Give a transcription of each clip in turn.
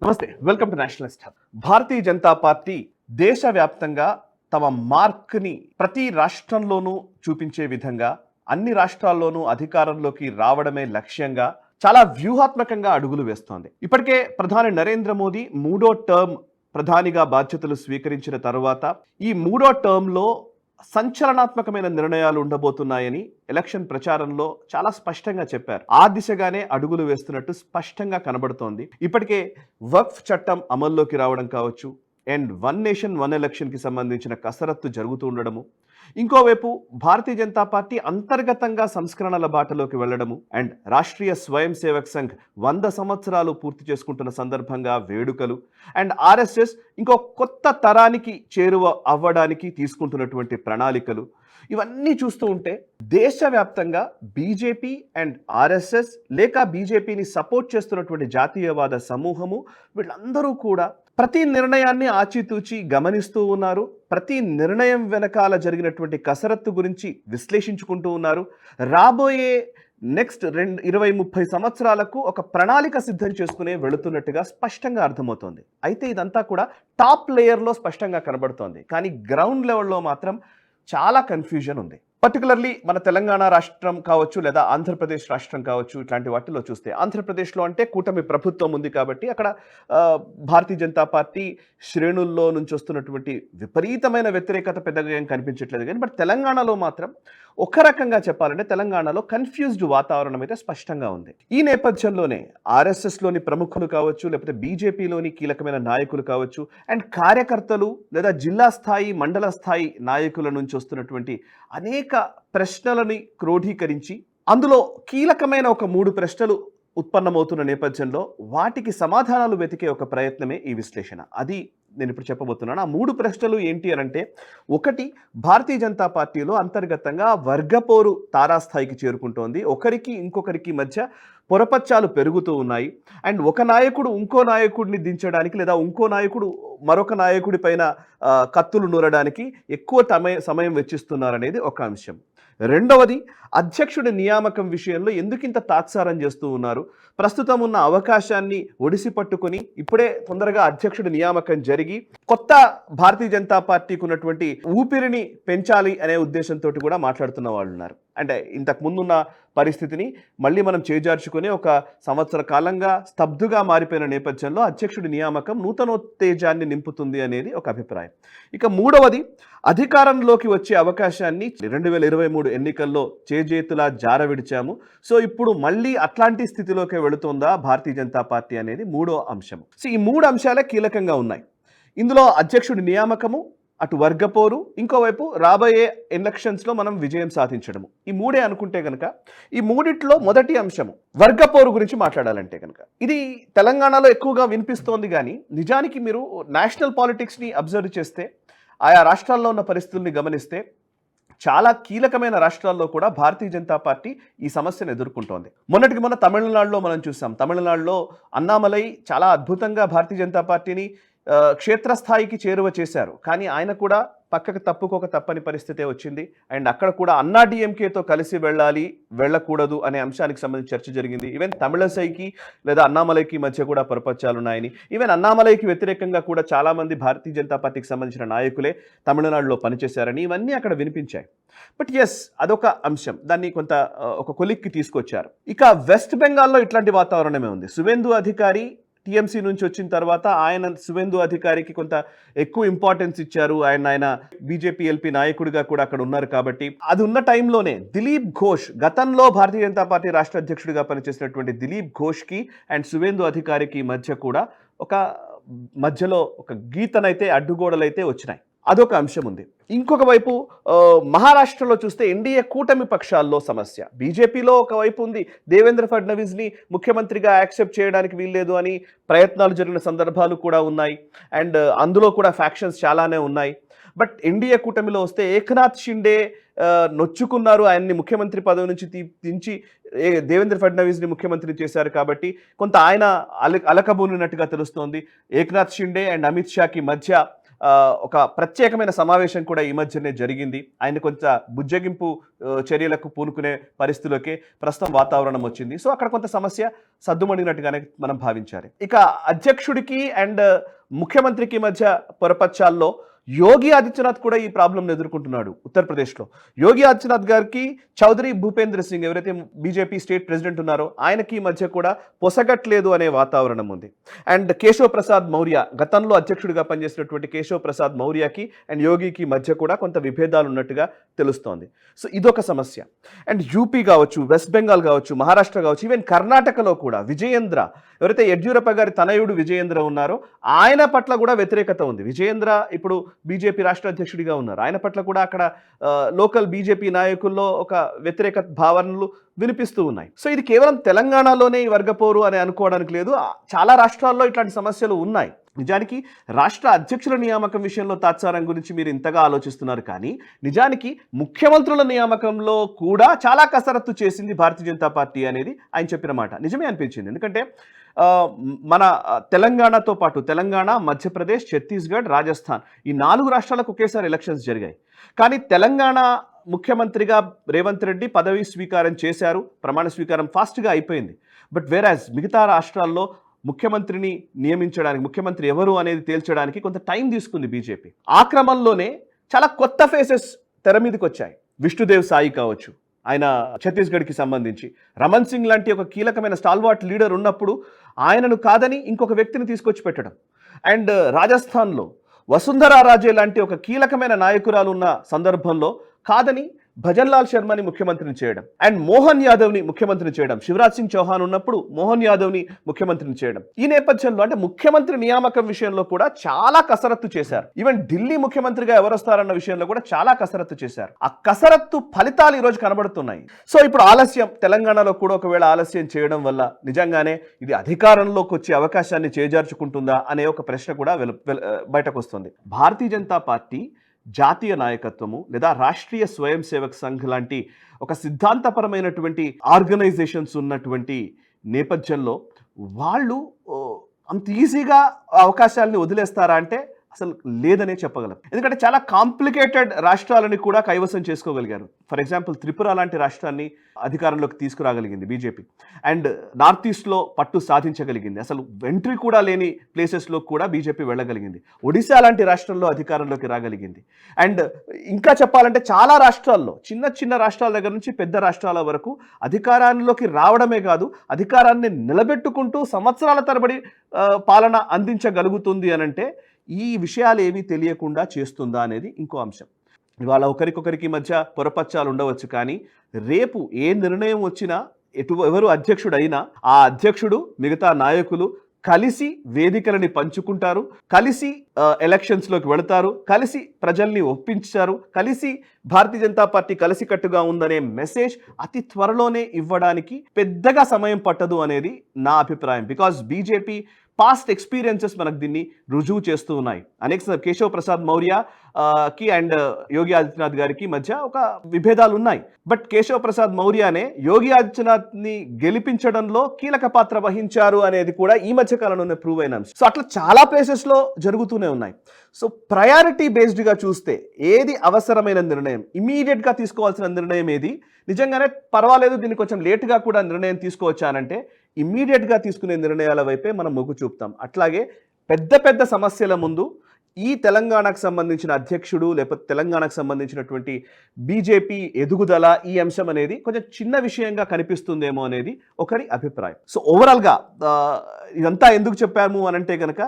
నమస్తే, welcome to Nationalist hub. Bharatiya Janata party దేశవ్యాప్తంగా తమ మార్క్ని ప్రతి రాష్ట్రంలోనూ చూపించే విధంగా అన్ని రాష్ట్రాల్లోనూ అధికారంలోకి రావడమే లక్ష్యంగా చాలా వ్యూహాత్మకంగా అడుగులు వేస్తోంది. ఇప్పటికే ప్రధాని నరేంద్ర మోదీ మూడో టర్మ్ ప్రధానిగా బాధ్యతలు స్వీకరించిన తర్వాత ఈ మూడో టర్మ్లో సంచలనాత్మకమైన నిర్ణయాలు ఉండబోతున్నాయని ఎలక్షన్ ప్రచారంలో చాలా స్పష్టంగా చెప్పారు. ఆ దిశగానే అడుగులు వేస్తున్నట్టు స్పష్టంగా కనబడుతోంది. ఇప్పటికే వక్ఫ్ చట్టం అమల్లోకి రావడం కావచ్చు, అండ్ వన్ నేషన్ వన్ ఎలక్షన్కి సంబంధించిన కసరత్తు జరుగుతూ ఉండడము, ఇంకోవైపు భారతీయ జనతా పార్టీ అంతర్గతంగా సంస్కరణల బాటలోకి వెళ్లడము, అండ్ రాష్ట్రీయ స్వయం సేవక్ సంఘ్ 100 సంవత్సరాలు పూర్తి చేసుకుంటున్న సందర్భంగా వేడుకలు, అండ్ ఆర్ఎస్ఎస్ ఇంకో కొత్త తరానికి చేరువ అవ్వడానికి తీసుకుంటున్నటువంటి ప్రణాళికలు, ఇవన్నీ చూస్తూ ఉంటే దేశవ్యాప్తంగా బీజేపీ అండ్ ఆర్ఎస్ఎస్ లేక బీజేపీని సపోర్ట్ చేస్తున్నటువంటి జాతీయవాద సమూహము వీళ్ళందరూ కూడా ప్రతి నిర్ణయాన్ని ఆచితూచి గమనిస్తూ ఉన్నారు. ప్రతి నిర్ణయం వెనకాల జరిగినటువంటి కసరత్తు గురించి విశ్లేషించుకుంటూ ఉన్నారు. రాబోయే నెక్స్ట్ 20-30 సంవత్సరాలకు ఒక ప్రణాళిక సిద్ధం చేసుకునే వెళుతున్నట్టుగా స్పష్టంగా అర్థమవుతోంది. అయితే ఇదంతా కూడా టాప్ లేయర్లో స్పష్టంగా కనబడుతోంది, కానీ గ్రౌండ్ లెవెల్లో మాత్రం చాలా కన్ఫ్యూజన్ ఉంది. పర్టికులర్లీ మన తెలంగాణ రాష్ట్రం కావచ్చు లేదా ఆంధ్రప్రదేశ్ రాష్ట్రం కావచ్చు, ఇట్లాంటి వాటిలో చూస్తే ఆంధ్రప్రదేశ్లో అంటే కూటమి ప్రభుత్వం ఉంది కాబట్టి అక్కడ భారతీయ జనతా పార్టీ శ్రేణుల్లో నుంచి వస్తున్నటువంటి విపరీతమైన వ్యతిరేకత పెద్దగా ఏం కనిపించట్లేదు. కానీ బట్ తెలంగాణలో మాత్రం ఒక రకంగా చెప్పాలంటే తెలంగాణలో కన్ఫ్యూజ్డ్ వాతావరణం అయితే స్పష్టంగా ఉంది. ఈ నేపథ్యంలోనే ఆర్ఎస్ఎస్లోని ప్రముఖులు కావచ్చు, లేకపోతే బీజేపీలోని కీలకమైన నాయకులు కావచ్చు, అండ్ కార్యకర్తలు లేదా జిల్లా స్థాయి మండల స్థాయి నాయకుల నుంచి వస్తున్నటువంటి అనేక ప్రశ్నలని క్రోఢీకరించి అందులో కీలకమైన ఒక 3 ప్రశ్నలు ఉత్పన్నమవుతున్న నేపథ్యంలో వాటికి సమాధానాలు వెతికే ఒక ప్రయత్నమే ఈ విశ్లేషణ. అది నేను ఇప్పుడు చెప్పబోతున్నాను. ఆ 3 ప్రశ్నలు ఏంటి అనంటే, ఒకటి, భారతీయ జనతా పార్టీలో అంతర్గతంగా వర్గపోరు తారాస్థాయికి చేరుకుంటోంది. ఒకరికి ఇంకొకరికి మధ్య పొరపచ్చాలు పెరుగుతూ ఉన్నాయి. అండ్ ఒక నాయకుడు ఇంకో నాయకుడిని దించడానికి లేదా ఇంకో నాయకుడు మరొక నాయకుడి పైన కత్తులు నూరడానికి ఎక్కువ సమయం వెచ్చిస్తున్నారనేది ఒక అంశం. రెండవది, అధ్యక్షుడి నియామకం విషయంలో ఎందుకింత తాత్సారం చేస్తూ ఉన్నారు? ప్రస్తుతం ఉన్న అవకాశాన్ని ఒడిసి పట్టుకొని ఇప్పుడే తొందరగా అధ్యక్షుడి నియామకం జరిగి కొత్త భారతీయ జనతా పార్టీకి ఉన్నటువంటి ఊపిరిని పెంచాలి అనే ఉద్దేశంతో కూడా మాట్లాడుతున్న వాళ్ళు ఉన్నారు. అంటే ఇంతకు ముందున్న పరిస్థితిని మళ్ళీ మనం చేజార్చుకొని ఒక సంవత్సర కాలంగా స్తబ్దుగా మారిపోయిన నేపథ్యంలో అధ్యక్షుడి నియామకం నూతనోత్తేజాన్ని నింపుతుంది అనేది ఒక అభిప్రాయం. ఇక మూడవది, అధికారంలోకి వచ్చే అవకాశాన్ని 2023 ఎన్నికల్లో చేజేతులా జారవిడిచాము, సో ఇప్పుడు మళ్ళీ అట్లాంటి స్థితిలోకి వెళుతుందా భారతీయ జనతా పార్టీ అనేది మూడో అంశం. సో ఈ 3 అంశాలే కీలకంగా ఉన్నాయి ఇందులో. అధ్యక్షుడి నియామకము, అటు వర్గపోరు, ఇంకోవైపు రాబోయే ఎలక్షన్స్లో మనం విజయం సాధించడము, ఈ 3 అనుకుంటే కనుక ఈ మూడిట్లో మొదటి అంశము వర్గపోరు గురించి మాట్లాడాలంటే కనుక ఇది తెలంగాణలో ఎక్కువగా వినిపిస్తోంది. కానీ నిజానికి మీరు నేషనల్ పాలిటిక్స్ని అబ్జర్వ్ చేస్తే, ఆయా రాష్ట్రాల్లో ఉన్న పరిస్థితుల్ని గమనిస్తే చాలా కీలకమైన రాష్ట్రాల్లో కూడా భారతీయ జనతా పార్టీ ఈ సమస్యను ఎదుర్కొంటోంది. మొన్నటికి మొన్న తమిళనాడులో మనం చూసాం. తమిళనాడులో అన్నామలై చాలా అద్భుతంగా భారతీయ జనతా పార్టీని క్షేత్రస్థాయికి చేరువ చేశారు. కానీ ఆయన కూడా పక్కకు తప్పుకోక తప్పని పరిస్థితే వచ్చింది. అండ్ అక్కడ కూడా అన్నా డిఎంకేతో కలిసి వెళ్ళకూడదు అనే అంశానికి సంబంధించి చర్చ జరిగింది. ఈవెన్ తమిళసైకి లేదా అన్నామలైకి మధ్య కూడా పొరపచ్చాలు ఉన్నాయని, ఈవెన్ అన్నామలైకి వ్యతిరేకంగా కూడా చాలామంది భారతీయ జనతా పార్టీకి సంబంధించిన నాయకులే తమిళనాడులో పనిచేశారని ఇవన్నీ అక్కడ వినిపించాయి. బట్ ఎస్, అదొక అంశం, దాన్ని కొంత ఒక కొలిక్కి తీసుకొచ్చారు. ఇక వెస్ట్ బెంగాల్లో ఇట్లాంటి వాతావరణమే ఉంది. సువేందు అధికారి టీఎంసీ నుంచి వచ్చిన తర్వాత సువేందు అధికారికి కొంత ఎక్కువ ఇంపార్టెన్స్ ఇచ్చారు. ఆయన బీజేపీ ఎల్పీ నాయకుడిగా కూడా అక్కడ ఉన్నారు. కాబట్టి అది ఉన్న టైంలోనే దిలీప్ ఘోష్, గతంలో భారతీయ జనతా పార్టీ రాష్ట్ర అధ్యక్షుడిగా పనిచేసినటువంటి దిలీప్ ఘోష్కి అండ్ సువేందు అధికారికి మధ్య కూడా మధ్యలో ఒక గీతనైతే అడ్డుగోడలైతే వచ్చినాయి. అదొక అంశం ఉంది. ఇంకొక వైపు మహారాష్ట్రలో చూస్తే ఎన్డీఏ కూటమి పక్షాల్లో సమస్య. బీజేపీలో ఒకవైపు ఉంది, దేవేంద్ర ఫడ్నవీస్ని ముఖ్యమంత్రిగా యాక్సెప్ట్ చేయడానికి వీల్లేదు అని ప్రయత్నాలు జరిగిన సందర్భాలు కూడా ఉన్నాయి. అండ్ అందులో కూడా ఫ్యాక్షన్స్ చాలానే ఉన్నాయి. బట్ ఎన్డీఏ కూటమిలో వస్తే ఏక్నాథ్ షిండే నొచ్చుకున్నారు, ఆయన్ని ముఖ్యమంత్రి పదవి నుంచి దించి దేవేంద్ర ఫడ్నవీస్ని ముఖ్యమంత్రి చేశారు. కాబట్టి కొంత ఆయన అలకబూనినట్టుగా తెలుస్తోంది. ఏక్నాథ్ షిండే అండ్ అమిత్ షాకి మధ్య ఒక ప్రత్యేకమైన సమావేశం కూడా ఈ మధ్యనే జరిగింది. ఆయన కొంత బుజ్జగింపు చర్యలకు పూనుకునే పరిస్థితులకే ప్రస్తుతం వాతావరణం వచ్చింది. సో అక్కడ కొంత సమస్య సద్దుమణిగినట్టుగానే మనం భావించాలి. ఇక అధ్యక్షుడికి అండ్ ముఖ్యమంత్రికి మధ్య పొరపచ్చాల్లో యోగి ఆదిత్యనాథ్ కూడా ఈ ప్రాబ్లంను ఎదుర్కొంటున్నాడు ఉత్తరప్రదేశ్లో. యోగి ఆదిత్యనాథ్ గారికి చౌదరి భూపేంద్ర సింగ్ ఎవరైతే బీజేపీ స్టేట్ ప్రెసిడెంట్ ఉన్నారో ఆయనకి ఈ మధ్య కూడా పొసగట్లేదు అనే వాతావరణం ఉంది. అండ్ కేశవ్ ప్రసాద్ మౌర్య, గతంలో అధ్యక్షుడిగా పనిచేసినటువంటి కేశవ్ ప్రసాద్ మౌర్యకి అండ్ యోగికి మధ్య కూడా కొంత విభేదాలు ఉన్నట్టుగా తెలుస్తోంది. సో ఇదొక సమస్య. అండ్ యూపీ కావచ్చు, వెస్ట్ బెంగాల్ కావచ్చు, మహారాష్ట్ర కావచ్చు, ఈవెన్ కర్ణాటకలో కూడా విజయేంద్ర, ఎవరైతే యడ్యూరప్ప గారి తనయుడు విజయేంద్ర ఉన్నారో ఆయన పట్ల కూడా వ్యతిరేకత ఉంది. విజయేంద్ర ఇప్పుడు బీజేపీ రాష్ట్ర అధ్యక్షుడిగా ఉన్నారు. ఆయన పట్ల కూడా అక్కడ లోకల్ బీజేపీ నాయకుల్లో ఒక వ్యతిరేక భావనలు వినిపిస్తూ ఉన్నాయి. సో ఇది కేవలం తెలంగాణలోనే ఈ వర్గపోరు అని అనుకోవడానికి లేదు. చాలా రాష్ట్రాల్లో ఇట్లాంటి సమస్యలు ఉన్నాయి. నిజానికి రాష్ట్ర అధ్యక్షుల నియామకం విషయంలో తాత్సారం గురించి మీరు ఇంతగా ఆలోచిస్తున్నారు, కానీ నిజానికి ముఖ్యమంత్రుల నియామకంలో కూడా చాలా కసరత్తు చేసింది భారతీయ జనతా పార్టీ అనేది ఆయన చెప్పిన మాట నిజమే అనిపించింది. ఎందుకంటే మన తెలంగాణతో పాటు తెలంగాణ, మధ్యప్రదేశ్, ఛత్తీస్గఢ్, రాజస్థాన్ ఈ 4 రాష్ట్రాలకు ఒకేసారి ఎలక్షన్స్ జరిగాయి. కానీ తెలంగాణ ముఖ్యమంత్రిగా రేవంత్ రెడ్డి పదవి స్వీకారం చేశారు. ప్రమాణ స్వీకారం ఫాస్ట్గా అయిపోయింది. బట్ వేరాజ్ మిగతా రాష్ట్రాల్లో ముఖ్యమంత్రిని నియమించడానికి, ముఖ్యమంత్రి ఎవరు అనేది తేల్చడానికి కొంత టైం తీసుకుంది బీజేపీ. ఆ క్రమంలోనే చాలా కొత్త ఫేసెస్ తెర మీదకి వచ్చాయి. విష్ణుదేవ్ సాయి కావచ్చు, ఆయన ఛత్తీస్గఢ్కి సంబంధించి, రమణ్ సింగ్ లాంటి ఒక కీలకమైన స్టాల్వార్ట్ లీడర్ ఉన్నప్పుడు ఆయనను కాదని ఇంకొక వ్యక్తిని తీసుకొచ్చి పెట్టడం. అండ్ రాజస్థాన్లో వసుంధరా రాజే లాంటి ఒక కీలకమైన నాయకురాలు ఉన్న సందర్భంలో కాదని భజన్లాల్ శర్మని ముఖ్యమంత్రిని చేయడం, అండ్ మోహన్ యాదవ్ని ముఖ్యమంత్రిని చేయడం. శివరాజ్ సింగ్ చౌహాన్ ఉన్నప్పుడు మోహన్ యాదవ్ని ముఖ్యమంత్రిని చేయడం. ఈ నేపథ్యంలో అంటే ముఖ్యమంత్రి నియామకం విషయంలో కూడా చాలా కసరత్తు చేశారు. ఈవెన్ ఢిల్లీ ముఖ్యమంత్రిగా ఎవరు వస్తారన్న విషయంలో కూడా చాలా కసరత్తు చేశారు. ఆ కసరత్తు ఫలితాలు ఈరోజు కనబడుతున్నాయి. సో ఇప్పుడు ఆలస్యం, తెలంగాణలో కూడా ఒకవేళ ఆలస్యం చేయడం వల్ల నిజంగానే ఇది అధికారంలోకి వచ్చే అవకాశాన్ని చేజార్చుకుంటుందా అనే ఒక ప్రశ్న కూడా బయటకు వస్తుంది. భారతీయ జనతా పార్టీ జాతీయ నాయకత్వము లేదా రాష్ట్రీయ స్వయం సేవక్ సంఘ్ లాంటి ఒక సిద్ధాంతపరమైనటువంటి ఆర్గనైజేషన్స్ ఉన్నటువంటి నేపథ్యంలో వాళ్ళు అంత ఈజీగా అవకాశాలని వదిలేస్తారా అంటే అసలు లేదనే చెప్పగలం. ఎందుకంటే చాలా కాంప్లికేటెడ్ రాష్ట్రాలని కూడా కైవసం చేసుకోగలిగారు. ఫర్ ఎగ్జాంపుల్ త్రిపుర లాంటి రాష్ట్రాన్ని అధికారంలోకి తీసుకురాగలిగింది బీజేపీ. అండ్ నార్త్ ఈస్ట్లో పట్టు సాధించగలిగింది. అసలు ఎంట్రీ కూడా లేని ప్లేసెస్లో కూడా బీజేపీ వెళ్ళగలిగింది. ఒడిశా లాంటి రాష్ట్రంలో అధికారంలోకి రాగలిగింది. అండ్ ఇంకా చెప్పాలంటే చాలా రాష్ట్రాల్లో, చిన్న చిన్న రాష్ట్రాల దగ్గర నుంచి పెద్ద రాష్ట్రాల వరకు అధికారంలోకి రావడమే కాదు, అధికారాన్ని నిలబెట్టుకుంటూ సంవత్సరాల తరబడి పాలన అందించగలుగుతుంది అనంటే ఈ విషయాలు ఏమీ తెలియకుండా చేస్తుందా అనేది ఇంకో అంశం. ఇవాళ ఒకరికొకరికి మధ్య పొరపచ్చాలు ఉండవచ్చు, కానీ రేపు ఏ నిర్ణయం వచ్చినా ఎవరు అధ్యక్షుడైనా ఆ అధ్యక్షుడు మిగతా నాయకులు కలిసి వేదికలని పంచుకుంటారు, కలిసి ఎలక్షన్స్లోకి వెళతారు, కలిసి ప్రజల్ని ఒప్పించారు, కలిసి భారతీయ జనతా పార్టీ కలిసికట్టుగా ఉందనే మెసేజ్ అతి త్వరలోనే ఇవ్వడానికి పెద్దగా సమయం పట్టదు అనేది నా అభిప్రాయం. బికాజ్ బీజేపీ పాస్ట్ ఎక్స్పీరియన్సెస్ మనకు దీన్ని రుజువు చేస్తూ ఉన్నాయి. అనేక కేశవ్ ప్రసాద్ మౌర్య కి అండ్ యోగి ఆదిత్యనాథ్ గారికి మధ్య ఒక విభేదాలు ఉన్నాయి. బట్ కేశవ్ ప్రసాద్ మౌర్యనే యోగి ఆదిత్యనాథ్ని గెలిపించడంలో కీలక పాత్ర వహించారు అనేది కూడా ఈ మధ్య కాలంలోనే ప్రూవ్ అయిన అంశం. సో అట్లా చాలా ప్లేసెస్లో జరుగుతూనే ఉన్నాయి. సో ప్రయారిటీ బేస్డ్గా చూస్తే ఏది అవసరమైన నిర్ణయం, ఇమీడియట్గా తీసుకోవాల్సిన నిర్ణయం ఏది, నిజంగానే పర్వాలేదు దీన్ని కొంచెం లేటుగా కూడా నిర్ణయం తీసుకోవచ్చానంటే ఇమ్మీడియట్గా తీసుకునే నిర్ణయాల వైపే మనం మొగ్గు చూపుతాం. అట్లాగే పెద్ద పెద్ద సమస్యల ముందు ఈ తెలంగాణకు సంబంధించిన అధ్యక్షుడు లేకపోతే తెలంగాణకు సంబంధించినటువంటి బీజేపీ ఎదుగుదల ఈ అంశం అనేది కొంచెం చిన్న విషయంగా కనిపిస్తుందేమో అనేది ఒకరి అభిప్రాయం. సో ఓవరాల్గా ఇదంతా ఎందుకు చెప్పాము అనంటే కనుక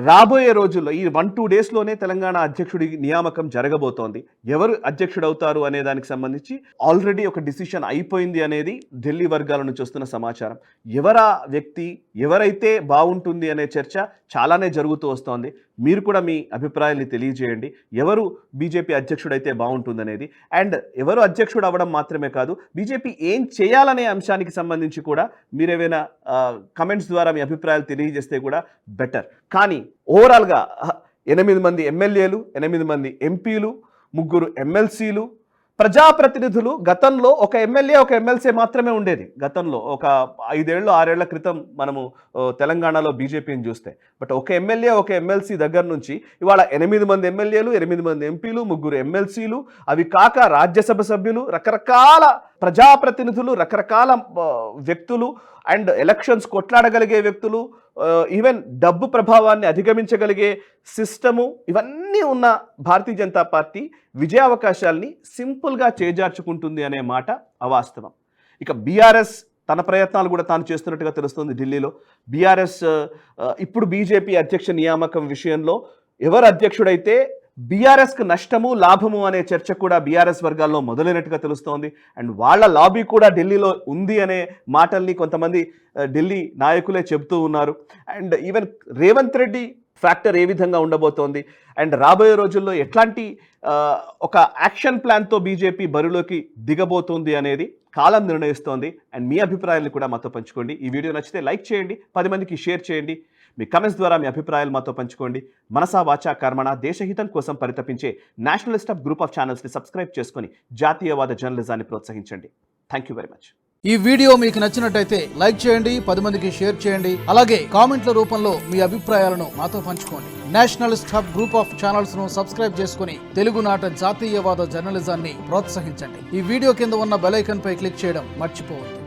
రాబోయే రోజుల్లో ఈ 1-2 డేస్లోనే తెలంగాణ అధ్యక్షుడి నియామకం జరగబోతోంది. ఎవరు అధ్యక్షుడు అవుతారు అనే దానికి సంబంధించి ఆల్రెడీ ఒక డిసిషన్ అయిపోయింది అనేది ఢిల్లీ వర్గాల నుంచి వస్తున్న సమాచారం. ఎవరా వ్యక్తి, ఎవరైతే బాగుంటుంది అనే చర్చ చాలానే జరుగుతూ వస్తోంది. మీరు కూడా మీ అభిప్రాయాన్ని తెలియజేయండి. ఎవరు బీజేపీ అధ్యక్షుడు అయితే బాగుంటుంది అనేది, అండ్ ఎవరు అధ్యక్షుడు అవ్వడం మాత్రమే కాదు బీజేపీ ఏం చేయాలనే అంశానికి సంబంధించి కూడా మీరేమైనా కమెంట్స్ ద్వారా మీ అభిప్రాయాలు తెలియజేస్తే కూడా బెటర్. కానీ ఓవరాల్గా 8 మంది ఎమ్మెల్యేలు, 8 మంది ఎంపీలు, 3 ఎమ్మెల్సీలు, ప్రజాప్రతినిధులు గతంలో ఒక ఎమ్మెల్యే ఒక ఎమ్మెల్సీ మాత్రమే ఉండేది. గతంలో ఒక 5 ఏళ్ళు 6 ఏళ్ల క్రితం మనము తెలంగాణలో బీజేపీని చూస్తే. బట్ ఒక ఎమ్మెల్యే ఒక ఎమ్మెల్సీ దగ్గర నుంచి ఇవాళ 8 మంది ఎమ్మెల్యేలు, 8 మంది ఎంపీలు, 3 ఎమ్మెల్సీలు, అవి కాక రాజ్యసభ సభ్యులు, రకరకాల ప్రజాప్రతినిధులు, రకరకాల వ్యక్తులు అండ్ ఎలక్షన్స్ కొట్లాడగలిగే వ్యక్తులు, ఈవెన్ డబ్బు ప్రభావాన్ని అధిగమించగలిగే సిస్టము, ఇవన్నీ ఉన్న భారతీయ జనతా పార్టీ విజయావకాశాల్ని సింపుల్గా చేజార్చుకుంటుంది అనే మాట అవాస్తవం. ఇక బీఆర్ఎస్ తన ప్రయత్నాలు కూడా తాను చేస్తున్నట్టుగా తెలుస్తుంది ఢిల్లీలో. బీఆర్ఎస్ ఇప్పుడు బీజేపీ అధ్యక్ష నియామకం విషయంలో ఎవరు అధ్యక్షుడైతే బీఆర్ఎస్కు నష్టము లాభము అనే చర్చ కూడా బీఆర్ఎస్ వర్గాల్లో మొదలైనట్టుగా తెలుస్తోంది. అండ్ వాళ్ళ లాబీ కూడా ఢిల్లీలో ఉంది అనే మాటల్ని కొంతమంది ఢిల్లీ నాయకులే చెబుతూ ఉన్నారు. And even Revanth Reddy factor ఏ విధంగా ఉండబోతోంది అండ్ రాబోయే రోజుల్లో ఎట్లాంటి ఒక యాక్షన్ ప్లాన్తో బీజేపీ బరిలోకి దిగబోతోంది అనేది కాలం నిర్ణయిస్తోంది. అండ్ మీ అభిప్రాయాలను కూడా మాతో పంచుకోండి. ఈ వీడియో నచ్చితే లైక్ చేయండి, 10 మందికి షేర్ చేయండి. మీ కమెంట్స్ ద్వారా మీ అభిప్రాయాలు మాతో పంచుకోండి. మనసా వాచా కర్మణ దేశహితం కోసం పరితపించే నేషనలిస్ట్ ఆఫ్ గ్రూప్ ఆఫ్ ఛానల్స్ని సబ్స్క్రైబ్ చేసుకొని జాతీయవాద జర్నలిజాన్ని ప్రోత్సహించండి. Thank you very much. ఈ వీడియో మీకు నచ్చినట్టయితే లైక్ చేయండి, 10 మందికి షేర్ చేయండి. అలాగే కామెంట్ల రూపంలో మీ అభిప్రాయాలను మాతో పంచుకోండి. Nationalist hub group of channels ను సబ్స్క్రైబ్ చేసుకుని తెలుగునాట జాతీయవాద జర్నలిజాన్ని ప్రోత్సహించండి. ఈ వీడియో కింద ఉన్న బెల్ ఐకాన్ పై క్లిక్ చేయడం మర్చిపోవద్దు.